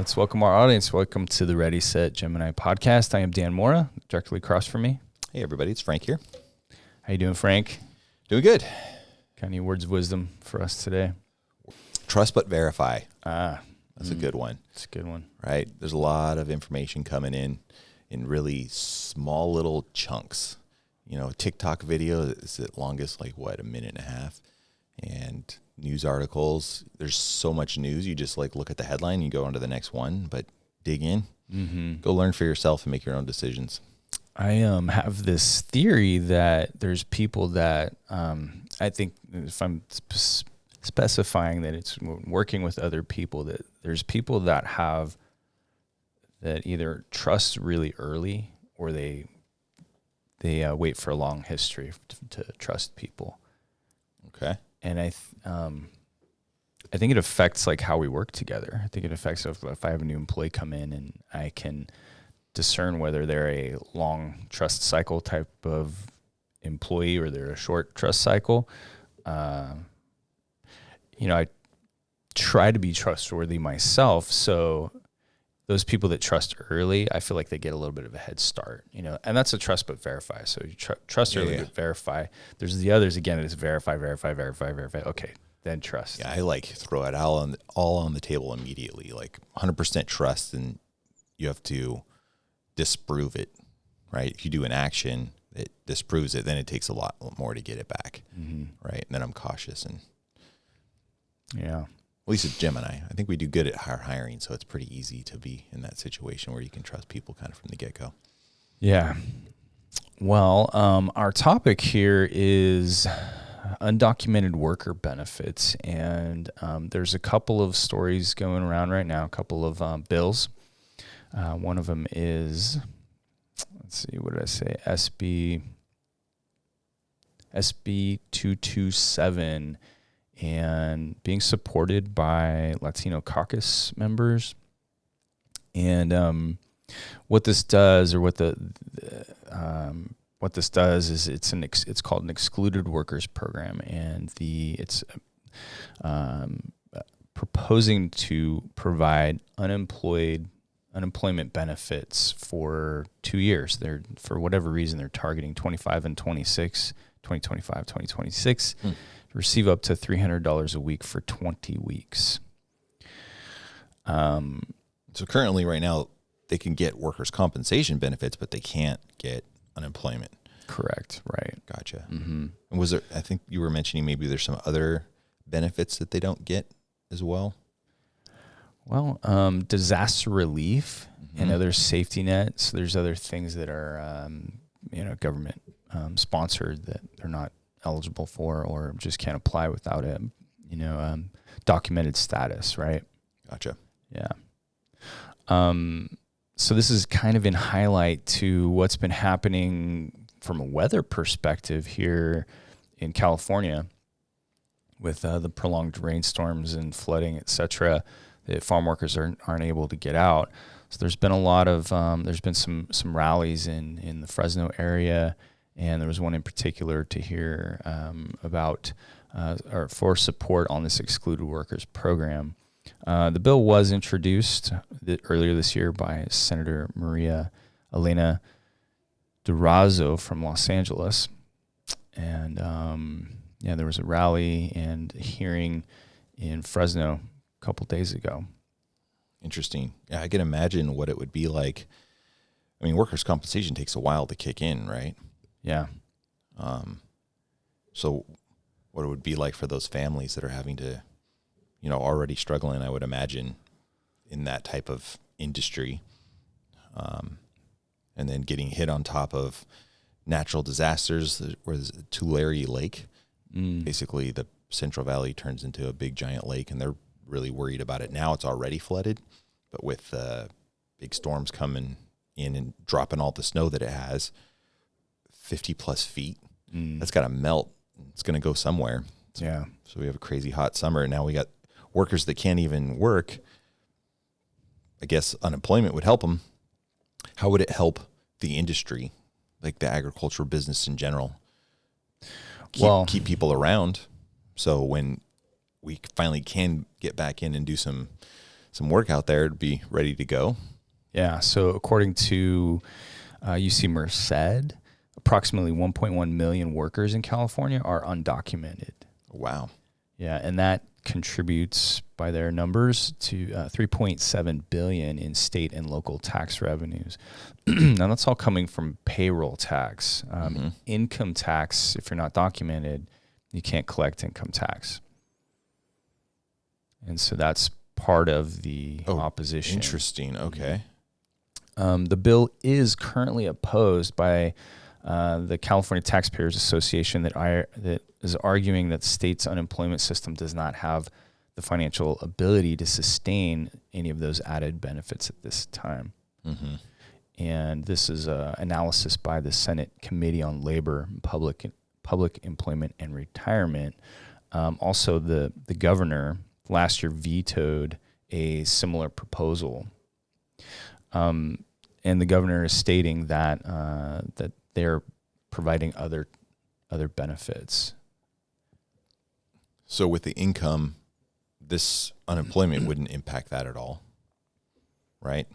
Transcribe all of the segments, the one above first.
let's welcome our audience. Welcome to the Ready, Set, Gemini podcast. I am Dan Mora, directly across from me. Hey, everybody. It's Frank here. How you doing, Frank? Doing good. Got any words of wisdom for us today? Trust but verify. That's a good one. It's a good one. Right? There's a lot of information coming in really small little chunks. You know, a TikTok video is at longest, like, a minute and a half. And news articles, there's so much news. You just, look at the headline, you go on to the next one, but dig in. Mm-hmm. Go learn for yourself and make your own decisions. I have this theory that there's people that I think, if I'm specifying that it's working with other people, that there's people that have that either trust really early or they wait for a long history to trust people. Okay. And I think it affects how we work together. I think it affects if I have a new employee come in and I can discern whether they're a long trust cycle type of employee or they're a short trust cycle. I try to be trustworthy myself. So those people that trust early, I feel like they get a little bit of a head start, and that's a trust but verify. So you trust early but verify. There's the others, again, it's verify. Okay, then trust. Yeah, I throw it all on the table immediately, 100% trust, and you have to disprove it, right? If you do an action that disproves it, then it takes a lot more to get it back, right? And then I'm cautious and at least it's Gemini. I think we do good at hiring, so it's pretty easy to be in that situation where you can trust people kind of from the get-go. Yeah. Well, our topic here is undocumented worker benefits, and there's a couple of stories going around right now, a couple of bills. One of them is, let's see, what did I say? SB 227. And being supported by Latino caucus members. And what this does, or what this does, is it's called an Excluded Workers Program, and it's proposing to provide unemployment benefits for 2 years. They're, for whatever reason, they're targeting 25 and 26, 2025, 2026. Receive up to $300 a week for 20 weeks. So currently, right now, they can get workers' compensation benefits, but they can't get unemployment. Correct. Right. Gotcha. Mm-hmm. And was there? I think you were mentioning maybe there's some other benefits that they don't get as well. Well, disaster relief and other safety nets. There's other things that are, government sponsored that they're not eligible for, or just can't apply without a, documented status, right? Gotcha. Yeah. So this is kind of in highlight to what's been happening from a weather perspective here in California with the prolonged rainstorms and flooding, et cetera, that farm workers aren't able to get out. So there's been a lot of, there's been some rallies in the Fresno area. And there was one in particular to hear about or for support on this Excluded Workers Program. The bill was introduced earlier this year by Senator Maria Elena Durazo from Los Angeles. And, there was a rally and hearing in Fresno a couple days ago. Interesting. Yeah, I can imagine what it would be like. I mean, workers' compensation takes a while to kick in, right? Yeah. So what it would be like for those families that are having to, already struggling, I would imagine, in that type of industry, and then getting hit on top of natural disasters, where there's a Tulare Lake. Basically, the Central Valley turns into a big giant lake, and they're really worried about it now. It's already flooded, but with big storms coming in and dropping all the snow that it has, 50 plus feet, that's got to melt. It's going to go somewhere. Yeah. So we have a crazy hot summer. Now we got workers that can't even work. I guess unemployment would help them. How would it help the industry, like the agricultural business in general? Keep people around. So when we finally can get back in and do some some work out there to be ready to go. Yeah. So according to UC Merced, approximately 1.1 million workers in California are undocumented. Wow. Yeah, and that contributes, by their numbers, to 3.7 billion in state and local tax revenues. Now that's all coming from payroll tax. Income tax, if you're not documented, you can't collect income tax, and so that's part of the opposition. Interesting. Okay. The bill is currently opposed by the California Taxpayers Association that is arguing that the state's unemployment system does not have the financial ability to sustain any of those added benefits at this time. Mm-hmm. And this is an analysis by the Senate Committee on Labor, Public Employment, and Retirement. Also, the governor last year vetoed a similar proposal. And the governor is stating that that they're providing other benefits. So with the income, this unemployment wouldn't impact that at all, right?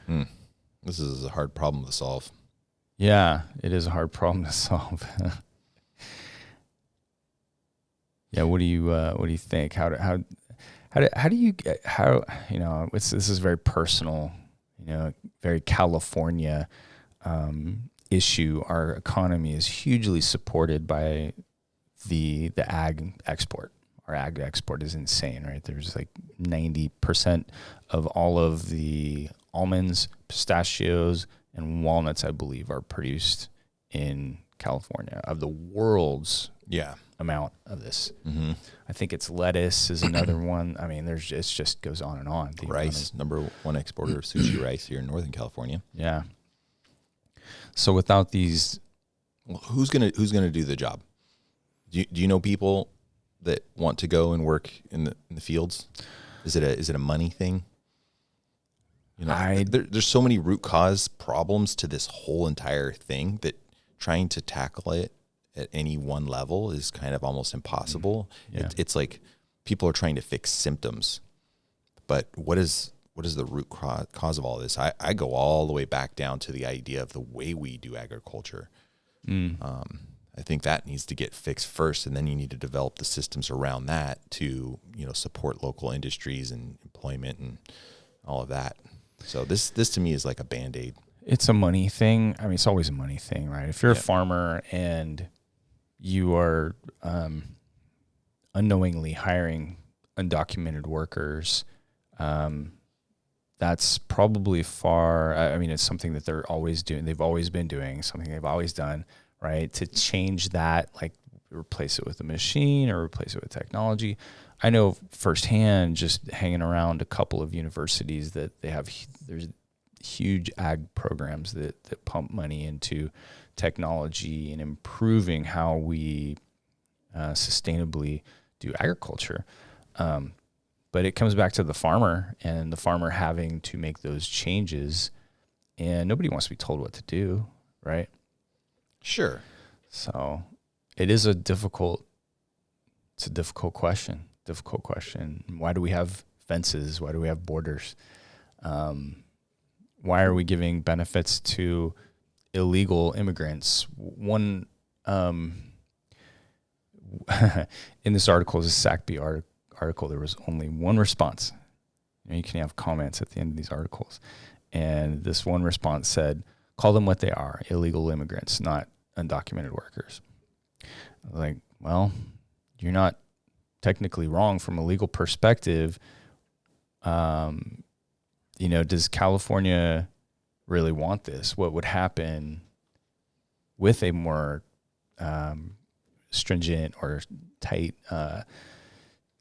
This is a hard problem to solve. Yeah, it is a hard problem to solve. Yeah, what do you think? How do you get, this is very personal, very California issue. Our economy is hugely supported by the ag export. Our ag export is insane, right? There's like 90% of all of the almonds, pistachios, and walnuts, I believe, are produced in California. Of the world's amount of this, I think it's lettuce is another one. I mean, it just goes on and on. The rice, number one exporter of sushi rice here in Northern California. Yeah. So without these, who's gonna do the job? Do you know people that want to go and work in the fields? Is it a money thing? There's so many root cause problems to this whole entire thing that trying to tackle it at any one level is kind of almost impossible. Yeah. It's like people are trying to fix symptoms, but what is the root cause of all this? I go all the way back down to the idea of the way we do agriculture. I think that needs to get fixed first, and then you need to develop the systems around that to support local industries and employment and all of that. So this to me is like a Band-Aid. It's a money thing. I mean, it's always a money thing, right? If you're a farmer and you are unknowingly hiring undocumented workers, that's probably it's something that they're always doing. They've always been doing, something they've always done, right? To change that, like replace it with a machine or replace it with technology. I know firsthand, just hanging around a couple of universities, that there's huge ag programs that pump money into technology and improving how we sustainably do agriculture. But it comes back to the farmer and the farmer having to make those changes, and nobody wants to be told what to do, right? Sure. So it is a difficult question. Why do we have fences? Why do we have borders? Why are we giving benefits to illegal immigrants? One in this article, is a SACB article, there was only one response. You can have comments at the end of these articles. And this one response said, call them what they are, illegal immigrants, not undocumented workers. Like, well, you're not technically wrong from a legal perspective. Does California really want this? What would happen with a more stringent or tight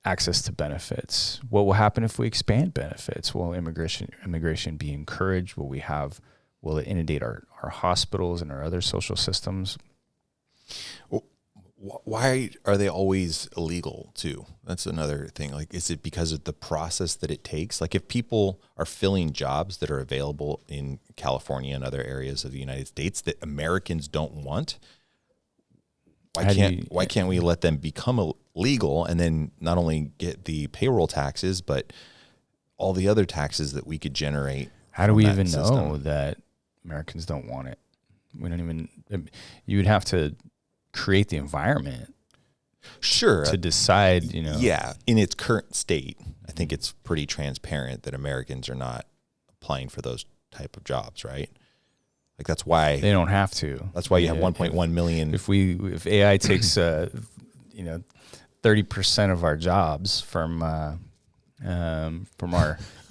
access to benefits? What will happen if we expand benefits? Will immigration be encouraged? Will it inundate our hospitals and our other social systems? Well, why are they always illegal too? That's another thing. Like, is it because of the process that it takes? Like, if people are filling jobs that are available in California and other areas of the United States that Americans don't want, Why can't we let them become legal and then not only get the payroll taxes, but all the other taxes that we could generate? How do we even know that Americans don't want it? We don't even. You would have to create the environment. Sure. To decide, Yeah. In its current state, I think it's pretty transparent that Americans are not applying for those type of jobs, right? Like that's why they don't have to. That's why you have 1.1 million. If AI takes 30% of our jobs from our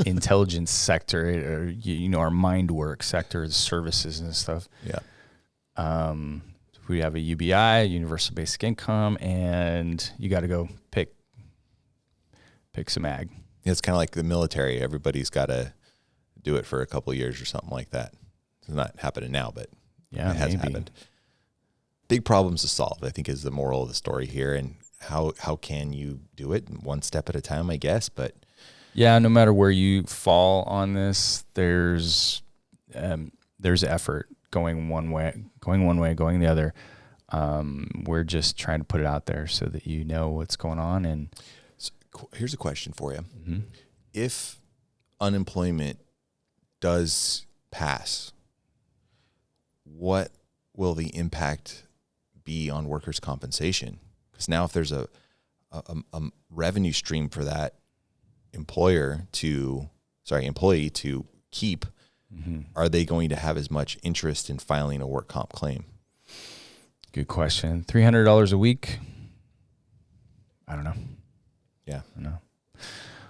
intelligence sector, or our mind work sector, the services and stuff. Yeah. We have a UBI, universal basic income, and you got to go pick some ag. It's kind of like the military. Everybody's got to do it for a couple of years or something like that. It's not happening now, but it has happened. Big problems to solve, I think, is the moral of the story here. And how can you do it? One step at a time, I guess. But yeah, no matter where you fall on this, there's effort going one way, going the other. We're just trying to put it out there so that you know what's going on. And so here's a question for you. Mm-hmm. If unemployment does pass, what will the impact be on workers' compensation? Because now if there's a revenue stream for that employee to keep, mm-hmm. are they going to have as much interest in filing a work comp claim? Good question. $300 a week? I don't know. Yeah. I don't know.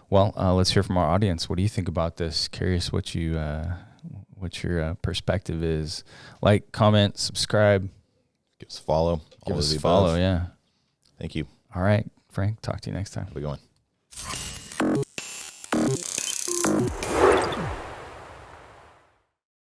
Well, let's hear from our audience. What do you think about this? Curious what your perspective is. Like, comment, subscribe. Give us a follow. Give us a follow, yeah. Thank you. All right, Frank, talk to you next time. How's it going?